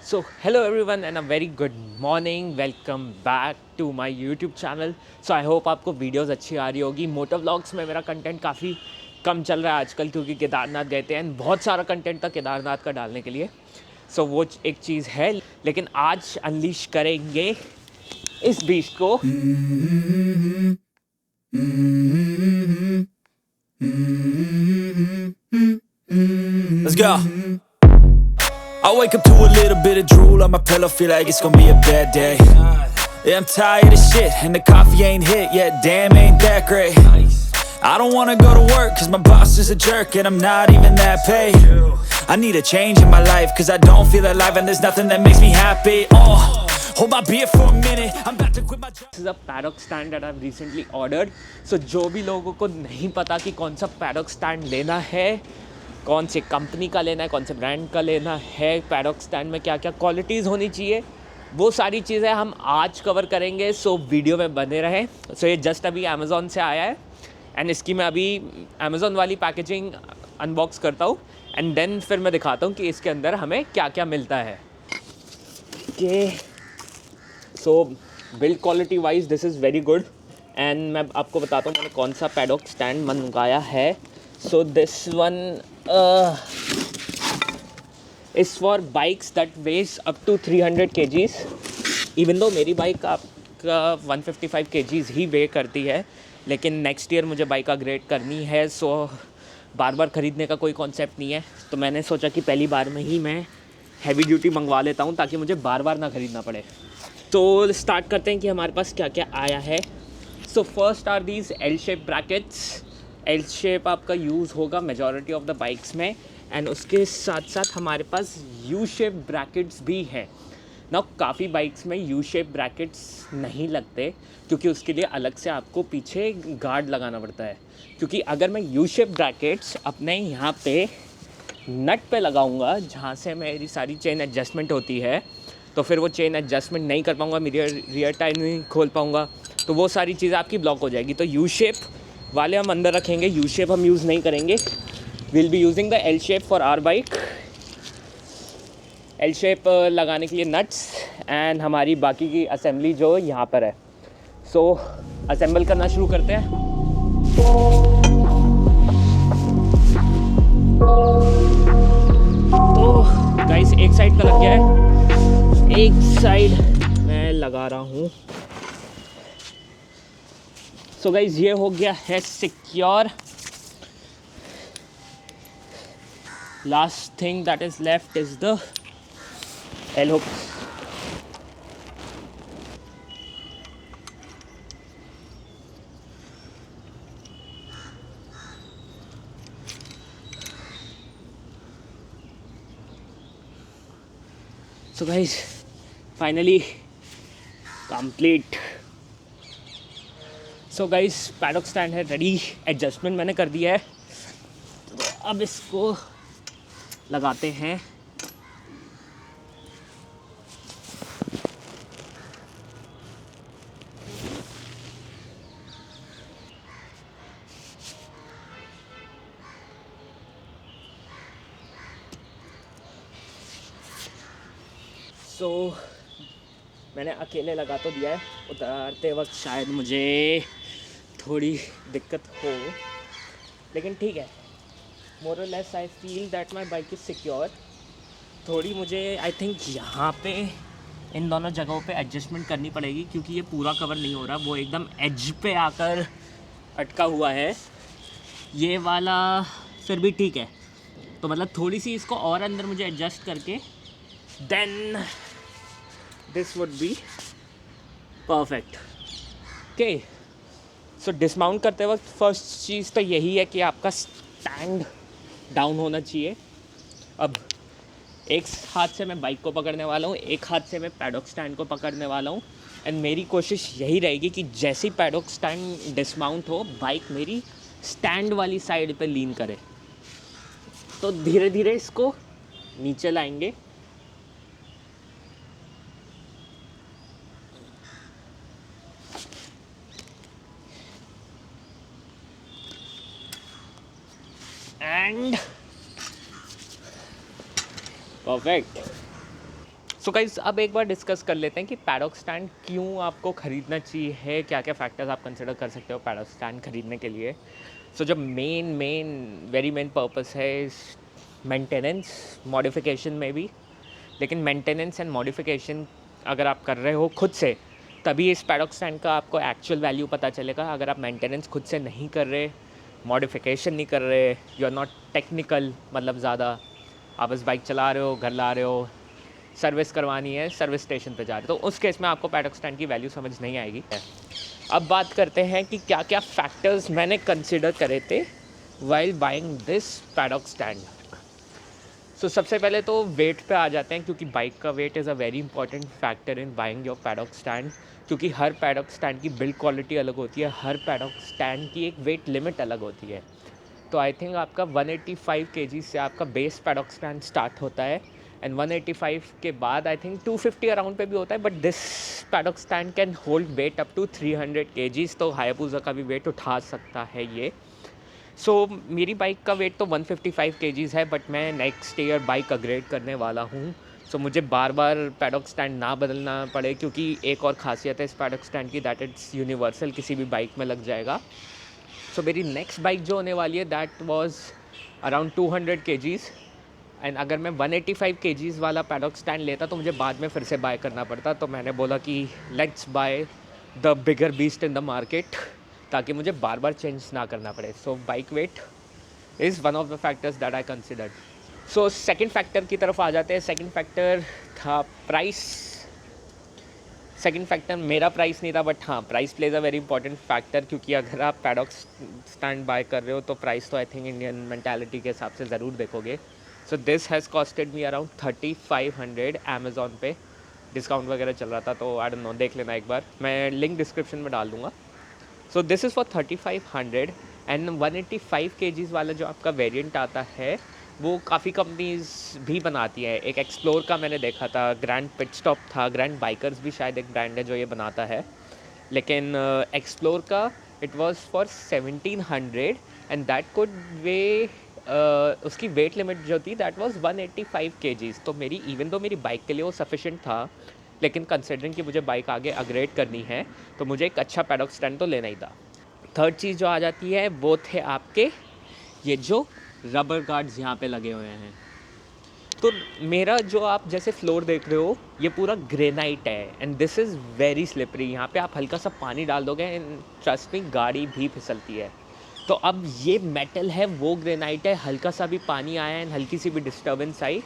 So hello everyone and a very good morning, welcome back to my YouTube channel. So I hope आपको videos अच्छी आ रही होगी। मोटो vlogs में मेरा कंटेंट काफ़ी कम चल रहा है आजकल, क्योंकि केदारनाथ गए थे एंड बहुत सारा कंटेंट था केदारनाथ का डालने के लिए। सो वो एक चीज़ है, लेकिन आज अनलीश करेंगे इस बीस्ट को। Let's go. I wake up to a little bit of drool on my pillow, feel like it's gonna be a bad day. Yeah, I'm tired of shit, and the coffee ain't hit yet, damn ain't that great. I don't wanna go to work, cause my boss is a jerk, and I'm not even that paid. I need a change in my life, cause I don't feel alive, and there's nothing that makes me happy. Hold my beer for a minute, I'm about to quit my job. This is a paddock stand that I've recently ordered. So जो भी लोगों को नहीं पता कि कौन सा paddock stand लेना है, कौन से कंपनी का लेना है, कौन से ब्रांड का लेना है, पैडॉक स्टैंड में क्या क्या क्वालिटीज़ होनी चाहिए, वो सारी चीज़ें हम आज कवर करेंगे। सो वीडियो में बने रहें। सो ये जस्ट अभी अमेज़ॉन से आया है एंड इसकी मैं अभी अमेज़ॉन वाली पैकेजिंग अनबॉक्स करता हूँ एंड देन फिर मैं दिखाता हूँ कि इसके अंदर हमें क्या क्या मिलता है। Okay, so build quality wise this is very good and मैं आपको बताता हूँ मैंने कौन सा पैडॉक स्टैंड मंगाया है। So this one is for bikes that weighs up to 300 kgs. Even though मेरी बाइक आपका 155 kgs ही वे करती है, लेकिन नेक्स्ट ईयर मुझे बाइक अपग्रेड करनी है। सो बार बार ख़रीदने का कोई कॉन्सेप्ट नहीं है, तो मैंने सोचा कि पहली बार में ही मैं हैवी ड्यूटी मंगवा लेता हूँ ताकि मुझे बार बार ना ख़रीदना पड़े। तो स्टार्ट करते हैं कि हमारे पास क्या क्या आया है। So first are these L shape brackets. L shape आपका यूज़ होगा मेजॉरिटी ऑफ द बाइक्स में एंड उसके साथ साथ हमारे पास यू शेप ब्रैकेट्स भी हैं ना। काफ़ी बाइक्स में यू शेप ब्रैकेट्स नहीं लगते, क्योंकि उसके लिए अलग से आपको पीछे गार्ड लगाना पड़ता है। क्योंकि अगर मैं यू शेप ब्रैकेट्स अपने यहाँ पे नट पे लगाऊंगा, जहाँ से मेरी सारी चेन एडजस्टमेंट होती है, तो फिर वो चेन एडजस्टमेंट नहीं कर पाऊँगा, मेरी रियर टायर नहीं खोल पाऊँगा, तो वो सारी चीज़ें आपकी ब्लॉक हो जाएगी। तो यू शेप वाले हम अंदर रखेंगे, यू शेप हम यूज़ नहीं करेंगे। Will be using the L shape for our bike. L shape लगाने के लिए नट्स एंड हमारी बाकी की असेंबली जो यहाँ पर है। सो असेंबल करना शुरू करते हैं। तो गाइस एक साइड का लग गया है, एक साइड मैं लगा रहा हूँ। सो गाइज ये हो गया है secure. Last thing that is left is the L hook. So guys finally complete. So guys paddock stand है रेडी, एडजस्टमेंट मैंने कर दिया है। तो अब इसको लगाते हैं। सो मैंने अकेले लगा तो दिया है, उतारते वक्त शायद मुझे थोड़ी दिक्कत हो, लेकिन ठीक है। मोर और less I feel that my bike is secure. थोड़ी मुझे आई थिंक यहाँ पे इन दोनों जगहों पे एडजस्टमेंट करनी पड़ेगी, क्योंकि ये पूरा कवर नहीं हो रहा, वो एकदम एज पे आकर अटका हुआ है। ये वाला फिर भी ठीक है, तो मतलब थोड़ी सी इसको और अंदर मुझे एडजस्ट करके then this would be perfect. Okay, so dismount करते वक्त फर्स्ट चीज़ तो यही है कि आपका स्टैंड डाउन होना चाहिए। अब एक हाथ से मैं बाइक को पकड़ने वाला हूँ, एक हाथ से मैं पैडॉक स्टैंड को पकड़ने वाला हूँ एंड मेरी कोशिश यही रहेगी कि जैसे ही पैडॉक स्टैंड डिसमाउंट हो, बाइक मेरी स्टैंड वाली साइड पे लीन करे। तो धीरे धीरे इसको नीचे लाएंगे। And perfect. सो गाइस अब एक बार डिस्कस कर लेते हैं कि पैडॉक स्टैंड क्यों आपको ख़रीदना चाहिए, क्या क्या फैक्टर्स आप कंसिडर कर सकते हो पैडॉक स्टैंड ख़रीदने के लिए। सो जो वेरी मेन पर्पस है मेंटेनेंस, मॉडिफिकेशन में भी, लेकिन मेंटेनेंस एंड मॉडिफिकेशन अगर आप कर रहे हो खुद से तभी इस पैडॉक स्टैंड का आपको एक्चुअल वैल्यू पता चलेगा। अगर आप मेंटेनेंस खुद से नहीं कर रहे, मॉडिफिकेशन नहीं कर रहे, यू आर नॉट टेक्निकल, मतलब ज़्यादा आप बस बाइक चला रहे हो, घर ला रहे हो, सर्विस करवानी है, सर्विस स्टेशन पे जा रहे हो, तो उस केस में आपको पैडॉक स्टैंड की वैल्यू समझ नहीं आएगी। अब बात करते हैं कि क्या क्या फैक्टर्स मैंने कंसिडर करे थे while buying this paddock stand. So सबसे पहले तो वेट पे आ जाते हैं, क्योंकि बाइक का weight is a very important factor in buying your paddock stand, क्योंकि हर पैडॉक स्टैंड की बिल्ड क्वालिटी अलग होती है, हर पैडॉक स्टैंड की एक वेट लिमिट अलग होती है। तो आई थिंक आपका 185 kg से आपका बेस पैडॉक स्टैंड स्टार्ट होता है, एंड 185 के बाद आई थिंक 250 अराउंड पे भी होता है, but this paddock stand can hold weight up to 300 kg, तो हायाबुसा का भी वेट उठा सकता है ये। सो मेरी बाइक का वेट तो 155 kgs है, बट मैं नेक्स्ट ईयर बाइक अपग्रेड करने वाला हूँ। सो मुझे बार बार पैडॉक स्टैंड ना बदलना पड़े, क्योंकि एक और ख़ासियत है इस पैडॉक स्टैंड की, दैट इट्स यूनिवर्सल, किसी भी बाइक में लग जाएगा। सो मेरी नेक्स्ट बाइक जो होने वाली है that was around 200 kgs, and अगर मैं 185 kgs वाला पैडॉक स्टैंड लेता तो मुझे बाद में फिर से बाय करना पड़ता। तो मैंने बोला कि let's buy the bigger beast in the market, ताकि मुझे बार बार चेंज ना करना पड़े। So bike weight is one of the factors that I considered. So second factor की तरफ आ जाते हैं। सेकंड फैक्टर था प्राइस। सेकंड फैक्टर मेरा प्राइस नहीं था, बट हाँ, price plays a very important factor, क्योंकि अगर आप पैडॉक स्टैंड बाय कर रहे हो तो प्राइस तो आई थिंक इंडियन मेंटालिटी के हिसाब से ज़रूर देखोगे। So this has costed me around 3500 Amazon पे, डिस्काउंट वगैरह चल रहा था, तो आई डोंट नो, देख लेना एक बार, मैं लिंक डिस्क्रिप्शन में डाल दूँगा। So this is for 3500, and 185 kgs वाला जो आपका वेरिएंट आता है वो काफ़ी कंपनीज़ भी बनाती है। एक एक्सप्लोर का मैंने देखा था, ग्रैंड पिट स्टॉप था, ग्रैंड बाइकर्स भी शायद एक ब्रांड है जो ये बनाता है, लेकिन एक्सप्लोर का it was for 1700, and that could weigh उसकी वेट लिमिट जो थी दैट वाज 185 kgs। तो मेरी इवन तो मेरी बाइक के लिए वो सफिशेंट था, लेकिन कंसिडरिंग कि मुझे बाइक आगे अपग्रेड करनी है तो मुझे एक अच्छा पैडॉक स्टैंड तो लेना ही था। थर्ड चीज़ जो आ जाती है वो थे आपके ये जो रबर गार्ड्स यहाँ पे लगे हुए हैं। तो मेरा जो आप जैसे फ्लोर देख रहे हो ये पूरा ग्रेनाइट है, and this is very slippery. यहाँ पे आप हल्का सा पानी डाल दोगे एंड ट्रस्ट मी गाड़ी भी फिसलती है। तो अब ये मेटल है, वो ग्रेनाइट है, हल्का सा भी पानी आया एंड हल्की सी भी डिस्टर्बेंस आई,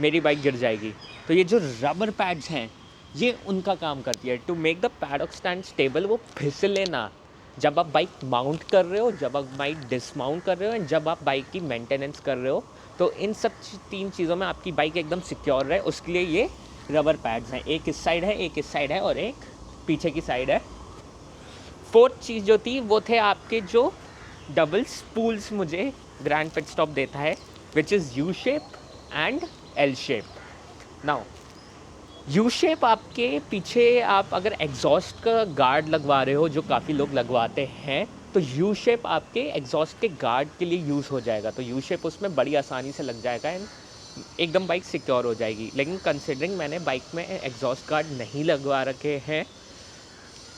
मेरी बाइक गिर जाएगी। तो ये जो रबर पैड्स हैं ये उनका काम करती है to make the paddock stand stable, वो फिसले ना जब आप बाइक माउंट कर रहे हो, जब आप बाइक डिसमाउंट कर रहे हो, एंड जब आप बाइक की मेंटेनेंस कर रहे हो। तो इन सब तीन चीज़ों में आपकी बाइक एकदम सिक्योर रहे, उसके लिए ये रबर पैड्स हैं। एक इस साइड है, एक इस साइड है, और एक पीछे की साइड है। फोर्थ चीज़ जो थी वो थे आपके जो डबल स्पूल्स मुझे ग्रैंड पिट स्टॉप देता है, which is U shape and L shape. Now U shape आपके पीछे आप अगर एग्जॉस्ट का गार्ड लगवा रहे हो, जो काफ़ी लोग लगवाते हैं, तो यू शेप आपके एग्जॉस्ट के गार्ड के लिए यूज़ हो जाएगा। तो यू शेप उसमें बड़ी आसानी से लग जाएगा एंड एकदम बाइक सिक्योर हो जाएगी। लेकिन कंसिडरिंग मैंने बाइक में एग्जॉस्ट गार्ड नहीं लगवा रखे हैं,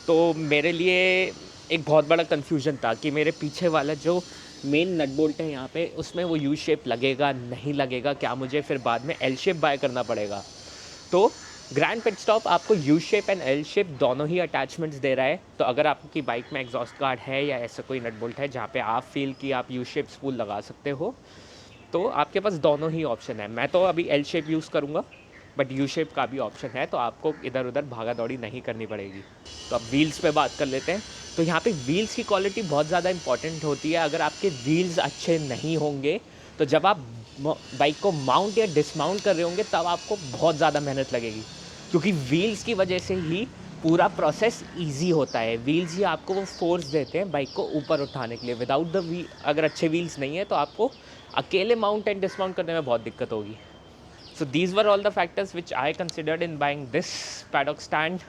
तो मेरे लिए एक बहुत बड़ा कन्फ्यूजन था कि मेरे पीछे वाला जो मेन नट बोल्ट है यहाँ पे, उसमें वो यू शेप लगेगा नहीं लगेगा, क्या मुझे फिर बाद में एल शेप बाय करना पड़ेगा। तो ग्रैंड पिट स्टॉप आपको U shape and L shape दोनों ही अटैचमेंट्स दे रहा है। तो अगर आपकी बाइक में एग्जॉस्ट गार्ड है या ऐसा कोई नट बोल्ट है जहाँ पे आप फील कि आप यू शेप स्पूल लगा सकते हो, तो आपके पास दोनों ही ऑप्शन है। मैं तो अभी एल शेप यूज़ करूँगा, बट यू शेप का भी ऑप्शन है, तो आपको इधर उधर भागा दौड़ी नहीं करनी पड़ेगी। तो अब व्हील्स पे बात कर लेते हैं। तो यहाँ पे व्हील्स की क्वालिटी बहुत ज़्यादा इंपॉर्टेंट होती है। अगर आपके व्हील्स अच्छे नहीं होंगे तो जब आप बाइक को माउंट या डिसमाउंट कर रहे होंगे तब आपको बहुत ज़्यादा मेहनत लगेगी, क्योंकि व्हील्स की वजह से ही पूरा प्रोसेस इजी होता है। व्हील्स ही आपको वो फोर्स देते हैं बाइक को ऊपर उठाने के लिए। विदाउट द व्हील, अगर अच्छे व्हील्स नहीं है तो आपको अकेले माउंट एंड डिसमाउंट करने में बहुत दिक्कत होगी। So these were all the factors which I considered in buying this paddock stand.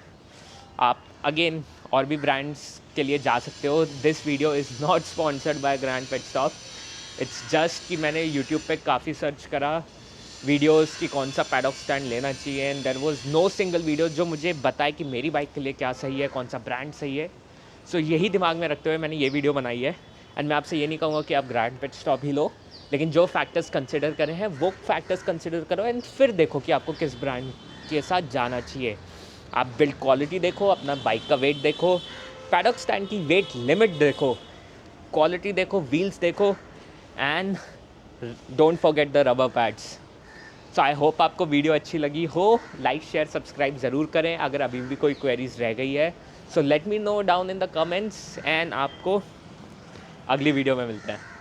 आप अगेन और भी ब्रांड्स के लिए जा सकते हो। This video is not sponsored by grand pit stop. It's just कि मैंने यूट्यूब पे काफ़ी सर्च करा, वीडियोस कि कौन सा पैडॉक स्टैंड लेना चाहिए, and there was no single video जो मुझे बताए कि मेरी बाइक के लिए क्या सही है, कौन सा ब्रांड सही है। सो यही दिमाग में रखते हुए मैंने ये वीडियो बनाई है। एंड मैं आपसे ये नहीं कहूँगा कि आप ग्रैंड पिट स्टॉप ही लो, लेकिन जो फैक्टर्स कंसिडर करें हैं वो फैक्टर्स कंसिडर करो एंड फिर देखो कि आपको किस ब्रांड के साथ जाना चाहिए। आप बिल्ड क्वालिटी देखो, अपना बाइक का वेट देखो, पैडॉक स्टैंड की वेट लिमिट देखो, क्वालिटी देखो, व्हील्स देखो, and don't forget the rubber pads. So I hope आपको वीडियो अच्छी लगी हो। लाइक शेयर सब्सक्राइब ज़रूर करें अगर अभी भी कोई क्वेरीज रह गई है। So let me know down in the comments, and आपको अगली वीडियो में मिलते हैं।